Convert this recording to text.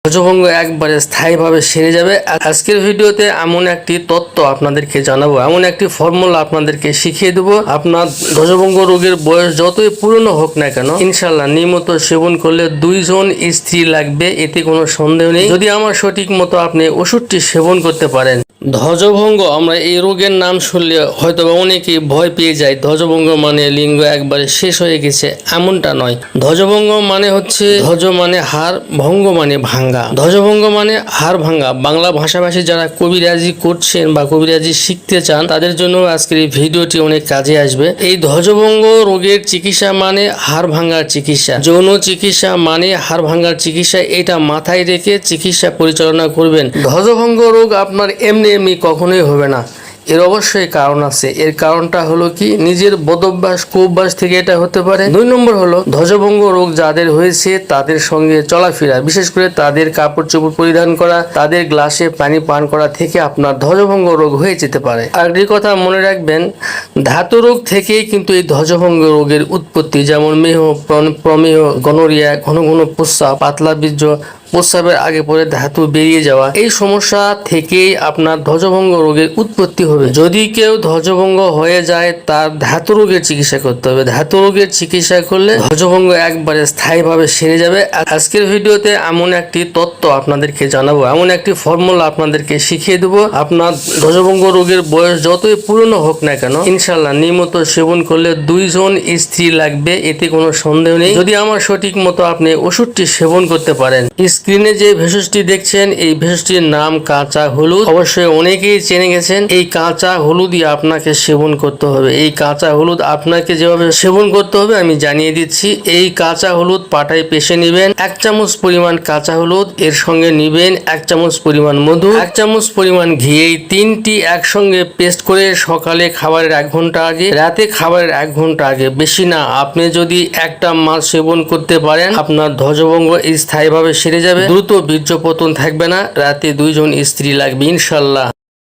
ধ্বজভঙ্গ একবারে স্থায়ীভাবে সেরে যাবে। আজকের ভিডিওতে এমন একটি তত্ত্ব আপনাদেরকে জানাবো, এমন একটি ফর্মুলা আপনাদেরকে শিখিয়ে দেবো। আপনার ধ্বজভঙ্গ রোগের বয়স যতই পুরনো হোক না কেন, ইনশাল্লাহ নিয়মিত সেবন করলে 2 জন স্ত্রী লাগবে, এতে কোনো সন্দেহ নেই, যদি আমার সঠিক মতো আপনি ওষুধটি সেবন করতে পারেন। ধ্বজভঙ্গ, আমরা এই রোগের নাম শুনলে হয়তো অনেকেই ভয় পেয়ে যায়। ধ্বজভঙ্গ মানে লিঙ্গ একবারে শেষ হয়ে গেছে, এমনটা নয়। ধ্বজভঙ্গ মানে হচ্ছে, ধ্বজ মানে হাড়, ভঙ্গ মানে ভাঙ্গা। ধ্বজভঙ্গ মানে হাড় ভাঙ্গা। বাংলা ভাষাভাষী যারা কবিরাজি করছেন বা কবিরাজি শিখতে চান, তাদের জন্য আজকের এই ভিডিওটি অনেক কাজে আসবে। এই ধ্বজভঙ্গ রোগের চিকিৎসা মানে হাড় ভাঙ্গার চিকিৎসা, যৌন চিকিৎসা মানে হাড় ভাঙ্গার চিকিৎসা। এটা মাথায় রেখে চিকিৎসা পরিচালনা করবেন। ধ্বজভঙ্গ রোগ আপনার এমনি কখনোই হবে না, এর অবশ্যই কারণ আছে। এর কারণটা হলো কি, নিজের বদভ্যাস কুঅভ্যাস থেকে এটা হতে পারে। 2 নম্বর হলো, ধ্বজভঙ্গ রোগ যাদের হয়েছে তাদের সঙ্গে চলাফেরা, বিশেষ করে তাদের কাপড় চোপড় পরিধান করা, তাদের গ্লাসে পানি পান করা থেকে আপনার ধ্বজভঙ্গ রোগ হয়ে যেতে পারে। আর একটি কথা মনে রাখবেন, ধাতু রোগ থেকেই কিন্তু এই ধ্বজভঙ্গ রোগের উৎপত্তি, যেমন মেহ, প্রমেহ, গনোরিয়া, ঘন ঘন প্রস্রাব, পাতলা বীর্য, প্রস্রাবের আগে পরে ধাতু বেরিয়ে যাওয়া, এই সমস্যা থেকেই আপনার ধ্বজভঙ্গ রোগের উৎপত্তি হবে। যদি কেউ ধ্বজভঙ্গ হয়ে যায়, তার ধাতু রোগের চিকিৎসা করতে হবে। ধাতু রোগের চিকিৎসা করলে ধ্বজভঙ্গ একবারে স্থায়ীভাবে সেরে যাবে। আজকের ভিডিওতে এমন একটি তত্ত্ব আপনাদেরকে জানাবো, এমন একটি ফর্মুলা আপনাদেরকে শিখিয়ে দেবো। আপনার ধ্বজভঙ্গ রোগের বয়স যতই পুরনো হোক না কেন, ইনশাল্লাহ নিয়মিত সেবন করলে 2 জন স্ত্রী লাগবে, এতে কোনো সন্দেহ নেই, যদি আমার সঠিক মতো আপনি ওষুধটি সেবন করতে পারেন। স্ক্রিনে যে ভেষজটি দেখছেন, এই ভেষজটির নাম কাঁচা হলুদ। অবশ্যই অনেকেই জেনে গেছেন। এই কাঁচা হলুদই আপনাকে সেবন করতে হবে। এই কাঁচা হলুদ আপনাকে যেভাবে সেবন করতে হবে আমি জানিয়ে দিচ্ছি। এই কাঁচা হলুদ পাটায় পেষে নেবেন, 1 চামচ পরিমাণ কাঁচা হলুদ, এর সঙ্গে নিবেন 1 চামচ পরিমাণ মধু, 1 চামচ পরিমাণ ঘি। এই 3টি একসঙ্গে পেস্ট করে সকালে খাবারের 1 ঘন্টা আগে, রাতে খাবারের 1 ঘন্টা আগে, বেশি না, আপনি যদি একটা মাস সেবন করতে পারেন, আপনার ধ্বজভঙ্গ স্থায়ীভাবে সেরে যাবে। দ্রুত বীর্যপতন থাকবে না, রাতে 2 জন স্ত্রী লাগবে ইনশাল্লাহ।